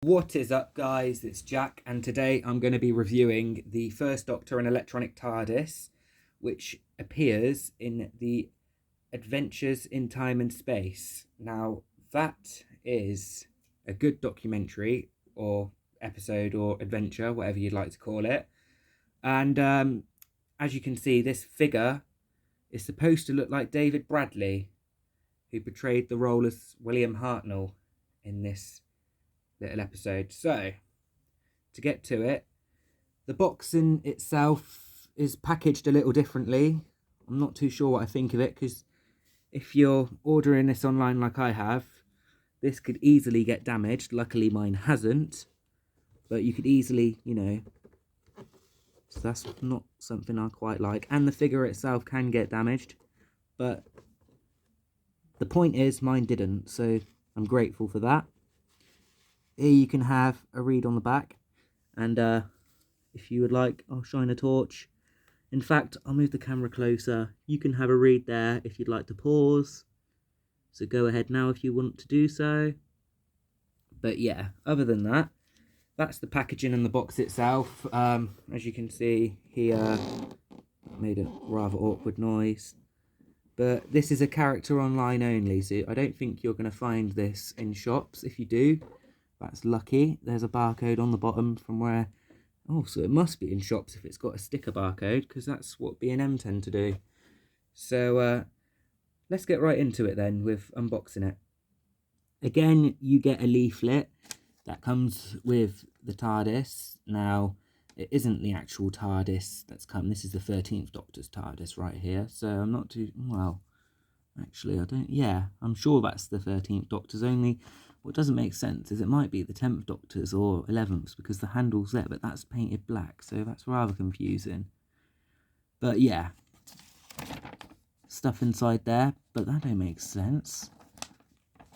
What is up, guys? It's Jack, and today I'm going to be reviewing the First Doctor and Electronic TARDIS, which appears in the Adventures in Time and Space. Now, that is a good documentary, or episode, or adventure, whatever you'd like to call it. And as you can see, this figure is supposed to look like David Bradley, who portrayed the role as William Hartnell in this little episode. So, to get to it, the box in itself is packaged a little differently. I'm not too sure what I think of it, because if you're ordering this online like I have, this could easily get damaged. Luckily mine hasn't, but you could easily, so that's not something I quite like. And the figure itself can get damaged, but the point is mine didn't, so I'm grateful for that. Here you can have a read on the back, and if you would like, I'll shine a torch. In fact, I'll move the camera closer. You can have a read there if you'd like to pause. So go ahead now if you want to do so. But yeah, other than that, that's the packaging and the box itself. As you can see here, made a rather awkward noise. But this is a character online only, so I don't think you're going to find this in shops. If you do, that's lucky. There's a barcode on the bottom from where... Oh, so it must be in shops if it's got a sticker barcode, because that's what B&M tend to do. So, let's get right into it then with unboxing it. Again, you get a leaflet that comes with the TARDIS. Now, it isn't the actual TARDIS that's come. This is the 13th Doctor's TARDIS right here. So I'm not too... Well, actually, I don't... Yeah, I'm sure that's the 13th Doctor's. Only what doesn't make sense is it might be the 10th Doctor's or 11th, because the handle's there, but that's painted black, so that's rather confusing. But yeah, stuff inside there, but that don't make sense.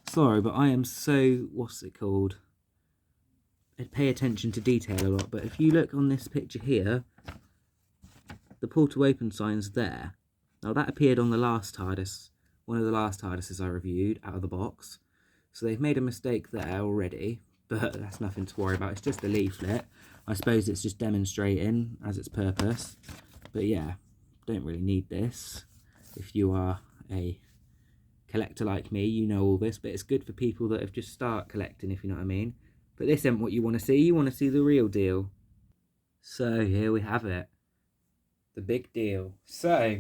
Sorry, but I am so... What's it called? I pay attention to detail a lot, but if you look on this picture here, the portal open sign's there. Now that appeared on the last TARDIS, one of the last TARDISes I reviewed out of the box. So they've made a mistake there already, but that's nothing to worry about. It's just a leaflet. I suppose it's just demonstrating as its purpose. But yeah, don't really need this. If you are a collector like me, you know all this, but it's good for people that have just started collecting, if you know what I mean. But this isn't what you want to see. You want to see the real deal. So here we have it. The big deal. So,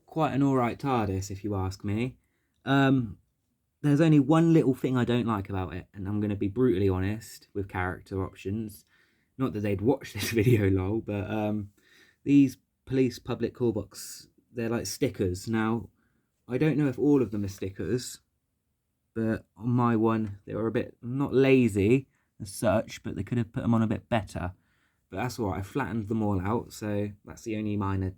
quite an alright TARDIS, if you ask me. There's only one little thing I don't like about it, and I'm going to be brutally honest with character options. Not that they'd watch this video, lol, but these police public call box, they're like stickers. Now, I don't know if all of them are stickers, but on my one, they were a bit, not lazy as such, but they could have put them on a bit better. But that's all right, I flattened them all out, so that's the only minor,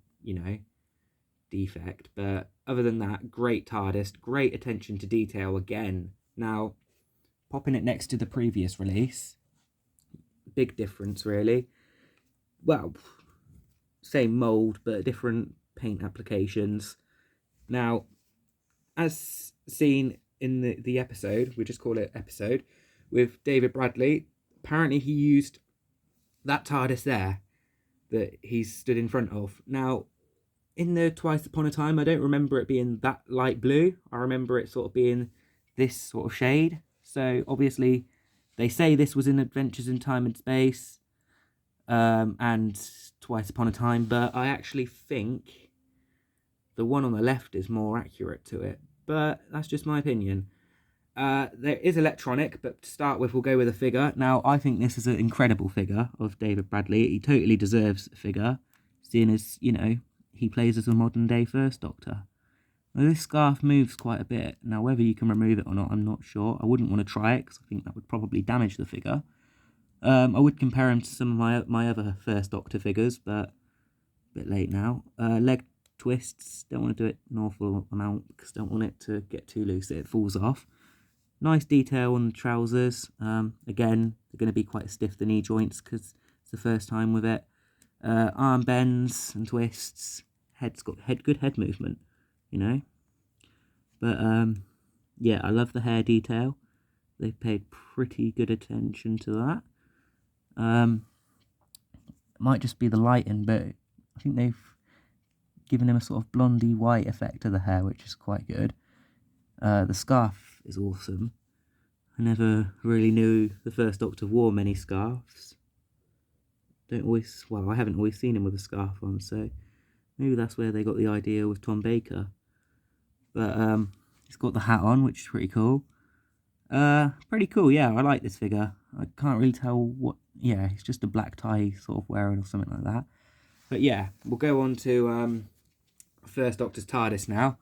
defect. But other than that, great TARDIS, great attention to detail again. Now, popping it next to the previous release, big difference really. Well, same mould, but different paint applications. Now, as seen in the episode, we just call it episode, with David Bradley, apparently he used that TARDIS there that he's stood in front of. Now, in the Twice Upon a Time, I don't remember it being that light blue. I remember it sort of being this sort of shade. So, obviously, they say this was in Adventures in Time and Space and Twice Upon a Time, but I actually think the one on the left is more accurate to it. But that's just my opinion. There is electronic, but to start with, we'll go with a figure. Now, I think this is an incredible figure of David Bradley. He totally deserves a figure, seeing as, he plays as a modern-day First Doctor. Now, this scarf moves quite a bit. Now, whether you can remove it or not, I'm not sure. I wouldn't want to try it, because I think that would probably damage the figure. I would compare him to some of my other First Doctor figures, but a bit late now. Leg twists, don't want to do it an awful amount, because don't want it to get too loose that it falls off. Nice detail on the trousers. Again, they're going to be quite stiff, the knee joints, because it's the first time with it. Arm bends and twists. Head's got good head movement, But yeah, I love the hair detail. They've paid pretty good attention to that. It might just be the lighting, but I think they've given him a sort of blondie white effect to the hair, which is quite good. The scarf is awesome. I never really knew the First Doctor wore many scarves. I haven't always seen him with a scarf on, so maybe that's where they got the idea with Tom Baker. But he's got the hat on, which is pretty cool. Pretty cool, yeah, I like this figure. I can't really tell what, yeah, it's just a black tie sort of wearing or something like that. But yeah, we'll go on to First Doctor's TARDIS now.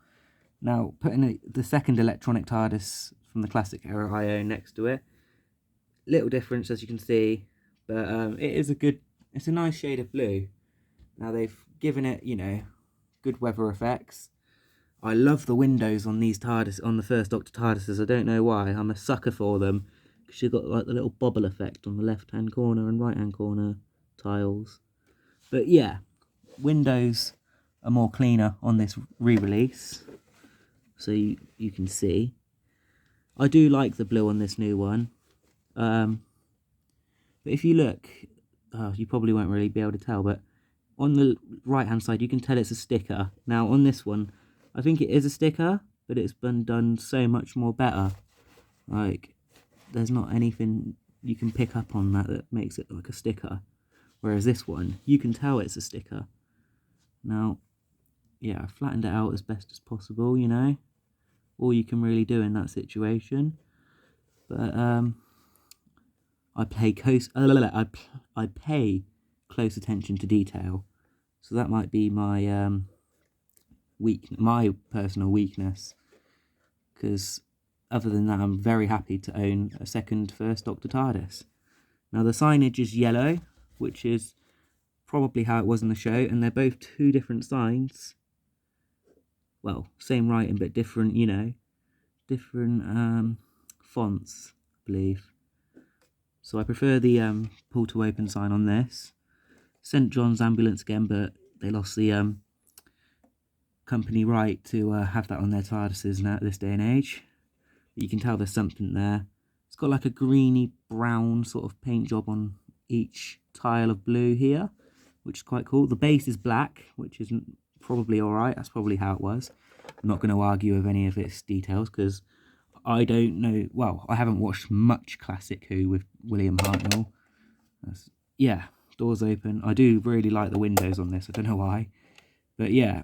Now, putting the second electronic TARDIS from the classic era I own next to it. Little difference, as you can see, but it's a nice shade of blue. Now, they've given it, you know, good weather effects. I love the windows on these TARDIS, on the First Doctor TARDISes. I don't know why. I'm a sucker for them. Because you've got like the little bobble effect on the left-hand corner and right-hand corner tiles. But yeah, windows are more cleaner on this re-release. So you can see. I do like the blue on this new one. But if you look, you probably won't really be able to tell, but on the right-hand side, you can tell it's a sticker. Now, on this one, I think it is a sticker, but it's been done so much more better. Like, there's not anything you can pick up on that makes it like a sticker. Whereas this one, you can tell it's a sticker. Now, yeah, I flattened it out as best as possible, you know. All you can really do in that situation. But I pay close attention to detail. So that might be my my personal weakness, because other than that, I'm very happy to own a second First Doctor TARDIS. Now, the signage is yellow, which is probably how it was in the show, and they're both two different signs. Well, same writing, but different, you know, different fonts, I believe. So I prefer the pull to open sign on this. St. John's Ambulance again, but they lost the company right to have that on their TARDISes now at this day and age. But you can tell there's something there. It's got like a greeny brown sort of paint job on each tile of blue here, which is quite cool. The base is black, which is probably alright. That's probably how it was. I'm not going to argue with any of its details because I don't know. Well, I haven't watched much Classic Who with William Hartnell. Yeah, doors open. I do really like the windows on this. I don't know why. But yeah,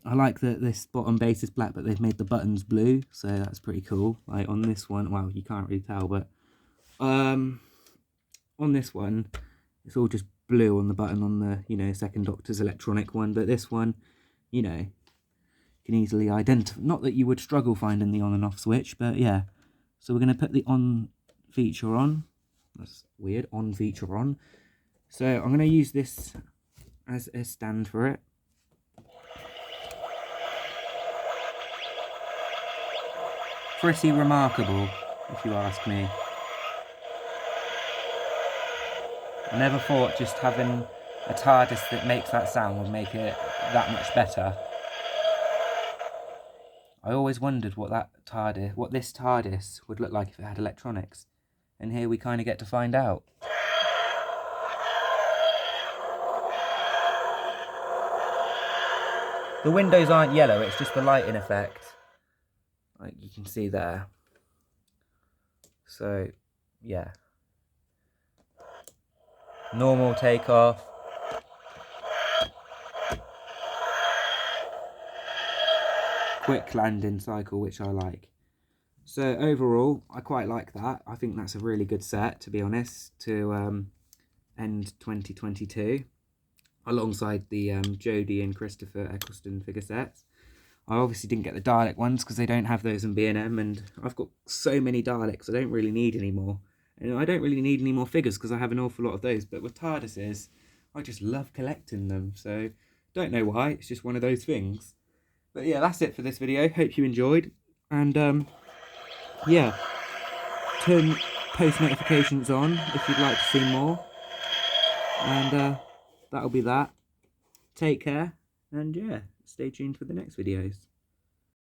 I like that this bottom base is black, but they've made the buttons blue. So that's pretty cool. Like on this one, well, you can't really tell, but on this one, it's all just blue on the button on the, you know, Second Doctor's electronic one. But this one, you know, you can easily identify. Not that you would struggle finding the on and off switch, but yeah. So we're going to put the on feature on. That's weird, on feature on. So I'm going to use this as a stand for it. Pretty remarkable, if you ask me. I never thought just having a TARDIS that makes that sound would make it that much better. I always wondered what this TARDIS would look like if it had electronics. And here we kind of get to find out. The windows aren't yellow, it's just the lighting effect. Like you can see there. So, yeah. Normal takeoff. Quick landing cycle, which I like. So overall, I quite like that. I think that's a really good set, to be honest, to end 2022. Alongside the Jodie and Christopher Eccleston figure sets. I obviously didn't get the Dalek ones because they don't have those in B&M, and I've got so many Daleks I don't really need any more. And I don't really need any more figures because I have an awful lot of those. But with TARDISes, I just love collecting them. So, don't know why. It's just one of those things. But yeah, that's it for this video. Hope you enjoyed. And yeah, turn post notifications on if you'd like to see more. And that'll be that. Take care. And yeah, stay tuned for the next videos.